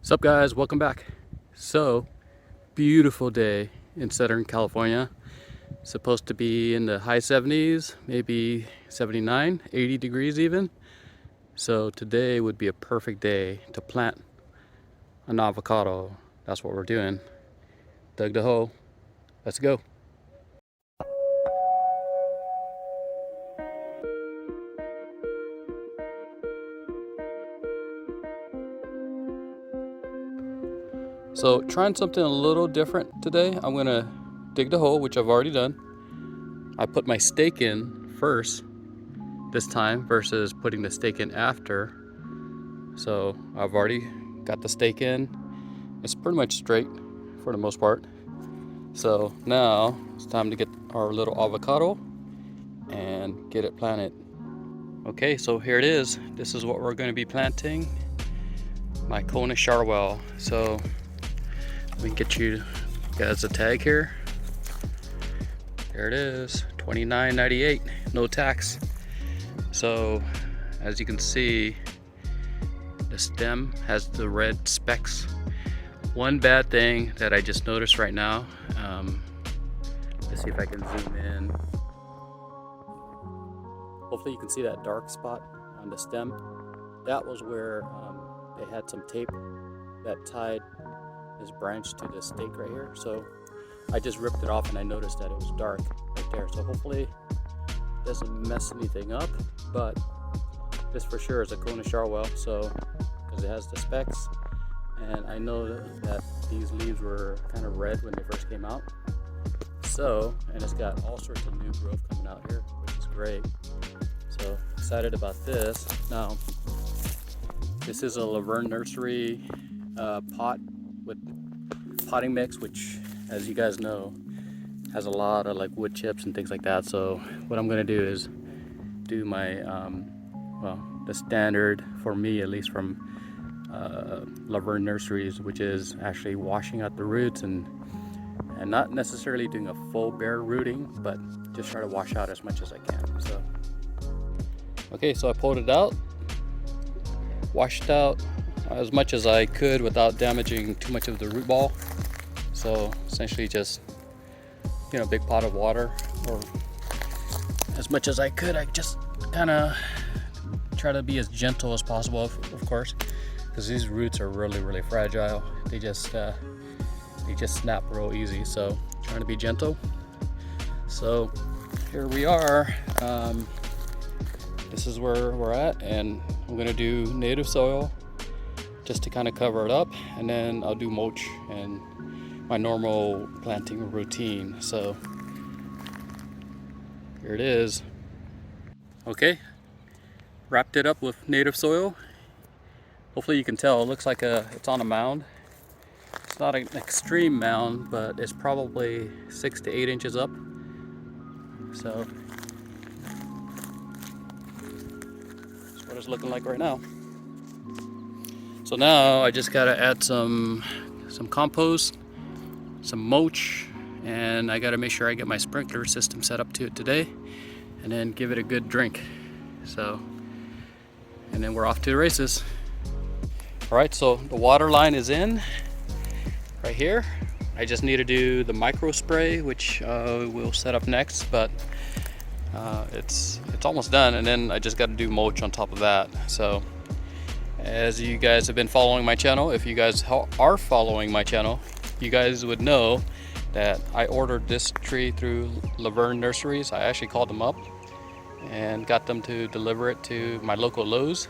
What's up, guys? Welcome back. So, beautiful day in Southern California. Supposed to be in the high 70s, maybe 79, 80 degrees even. So today would be a perfect day to plant an avocado. That's what we're doing. Dug the hole. Let's go. So trying something a little different today. I'm gonna dig the hole, which I've already done. I put my stake in first this time versus putting the stake in after. So I've already got the stake in. It's pretty much straight for the most part. So now it's time to get our little avocado and get it planted. Okay, so here it is. This is what we're going to be planting. My Kona Sharwil. So we can get you guys a tag here. There it is, $29.98, no tax. So as you can see, the stem has the red specks. One bad thing that I just noticed right now, let's see if I can zoom in. Hopefully you can see that dark spot on the stem. That was where they had some tape that tied this branch to this stake right here. So I just ripped it off and I noticed that it was dark right there. So hopefully it doesn't mess anything up, but this for sure is a Kona Sharwil, so because it has the specks. And I know that these leaves were kind of red when they first came out. So, and it's got all sorts of new growth coming out here, which is great. So excited about this. Now, this is a Laverne Nursery pot with potting mix, which, as you guys know, has a lot of like wood chips and things like that. So what I'm gonna do is do my, the standard for me, at least from Laverne Nurseries, which is actually washing out the roots and not necessarily doing a full bare rooting, but just try to wash out as much as I can. So okay, so I pulled it out, washed out as much as I could without damaging too much of the root ball. So essentially just, you know, a big pot of water, or as much as I could. I just kind of try to be as gentle as possible, of course, because these roots are really fragile. They just snap real easy, so trying to be gentle. So here we are. This is where we're at, and I'm gonna do native soil just to kind of cover it up, and then I'll do mulch and my normal planting routine. So here it is. Okay, wrapped it up with native soil. Hopefully you can tell it looks like it's on a mound. It's not an extreme mound, but it's probably 6 to 8 inches up. So that's what it's looking like right now. So now I just gotta add some compost, some mulch, and I gotta make sure I get my sprinkler system set up to it today, and then give it a good drink. So, and then we're off to the races. All right, so the water line is in right here. I just need to do the micro spray, which we'll set up next, but it's almost done, and then I just got to do mulch on top of that. So as you guys have been following my channel, if you guys are following my channel, you guys would know that I ordered this tree through Laverne Nurseries. I actually called them up and got them to deliver it to my local Lowe's,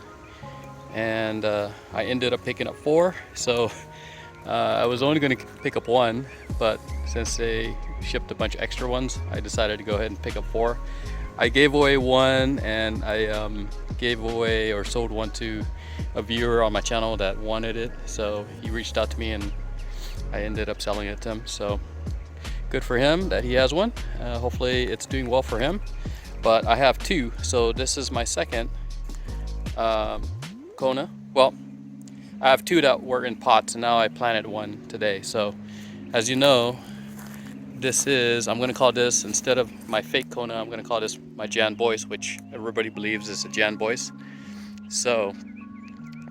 and I ended up picking up 4. So I was only going to pick up 1, but since they shipped a bunch of extra ones, I decided to go ahead and pick up 4. I gave away 1, and I gave away or sold 1 to a viewer on my channel that wanted it. So he reached out to me and I ended up selling it to him. So good for him that he has 1. Hopefully it's doing well for him. But I have 2, so this is my second Kona. Well, I have 2 that were in pots, and now I planted 1 today. So as you know, this is, I'm gonna call this, instead of my fake Kona, I'm gonna call this my Jan Boyce, which everybody believes is a Jan Boyce. So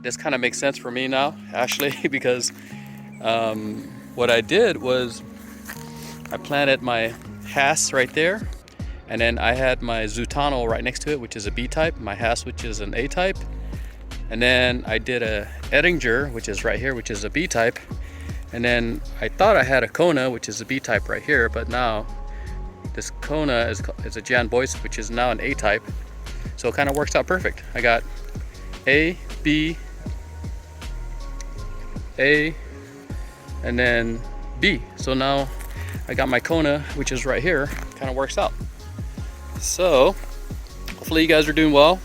this kind of makes sense for me now, actually, because what I did was I planted my Hass right there, and then I had my Zutano right next to it, which is a B type, my Hass, which is an A type, and then I did a Edinger, which is right here, which is a B type, and then I thought I had a Kona, which is a B type right here, but now this Kona is a Jan Boyce, which is now an A type, so it kind of works out perfect. I got A, B, A, and then B. So now I got my Kona, which is right here. Kind of works out. So hopefully you guys are doing well.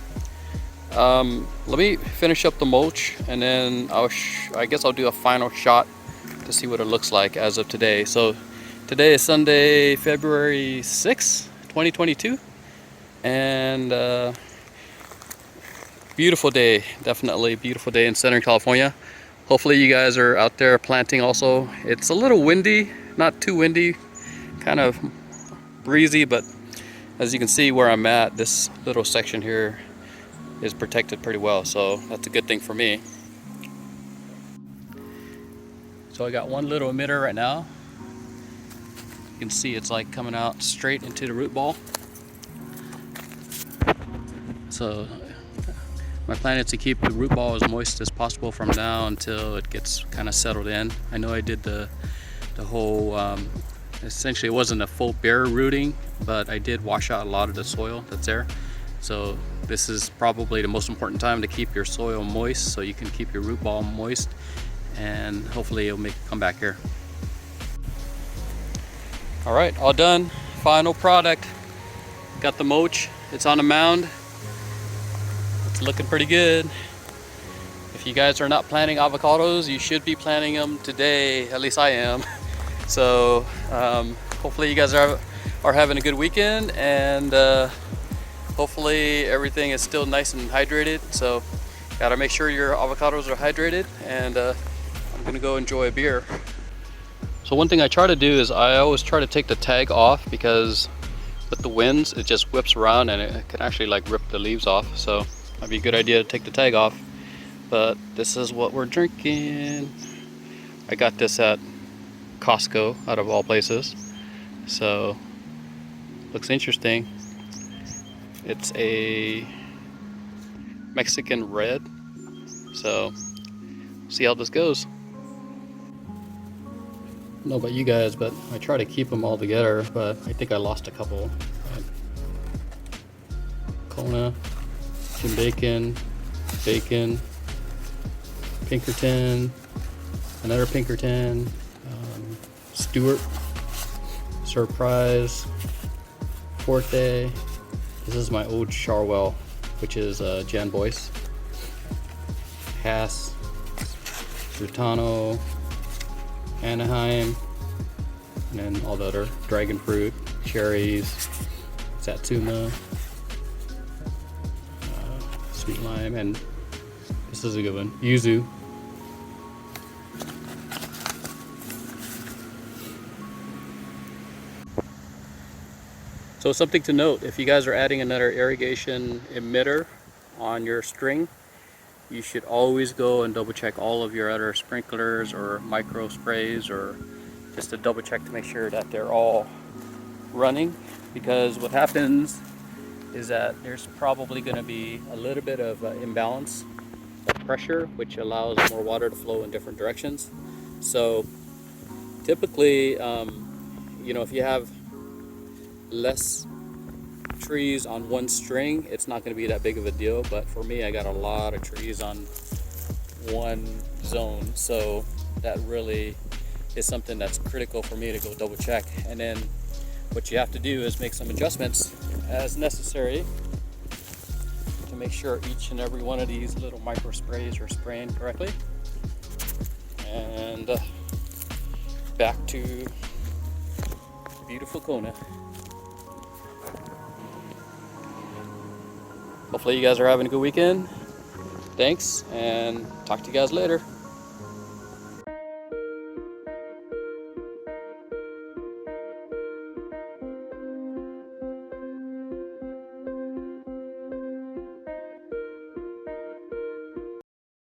Let me finish up the mulch, and then I guess I'll do a final shot to see what it looks like as of today. So today is Sunday, February 6th, 2022, and beautiful day, definitely beautiful day in Southern California. Hopefully you guys are out there planting also. It's a little windy, not too windy, kind of breezy, but as you can see where I'm at, this little section here is protected pretty well, so that's a good thing for me. So I got one little emitter right now. You can see it's like coming out straight into the root ball. So my plan is to keep the root ball as moist as possible from now until it gets kind of settled in. I know I did the whole, essentially it wasn't a full bare rooting, but I did wash out a lot of the soil that's there. So this is probably the most important time to keep your soil moist so you can keep your root ball moist, and hopefully it'll make it come back here. All right, all done. Final product. Got the mulch, it's on the mound. It's looking pretty good. If you guys are not planting avocados, you should be planting them today. At least I am. So hopefully you guys are having a good weekend, and hopefully everything is still nice and hydrated. So gotta make sure your avocados are hydrated, and I'm gonna go enjoy a beer. So one thing I try to do is I always try to take the tag off, because with the winds it just whips around and it can actually like rip the leaves off. So might be a good idea to take the tag off. But this is what we're drinking. I got this at Costco, out of all places. So looks interesting. It's a Mexican red. So see how this goes. I don't know about you guys, but I try to keep them all together, but I think I lost a couple. Kona, Jim Bacon, Pinkerton, another Pinkerton, Stewart, Surprise, Forte. This is my old Sharwil, which is Jan Boyce, Hass, Rutano, Anaheim, and then all the other dragon fruit, cherries, Satsuma, sweet lime, and this is a good one, yuzu. So something to note, if you guys are adding another irrigation emitter on your string, you should always go and double check all of your other sprinklers or micro sprays, or just to double check to make sure that they're all running, because what happens is that there's probably going to be a little bit of imbalance of pressure, which allows more water to flow in different directions. So typically, you know, if you have less trees on one string, it's not going to be that big of a deal, but for me, I got a lot of trees on one zone, so that really is something that's critical for me to go double check. And then what you have to do is make some adjustments as necessary to make sure each and every one of these little micro sprays are spraying correctly. And back to beautiful Kona. Hopefully you guys are having a good weekend. Thanks, and talk to you guys later.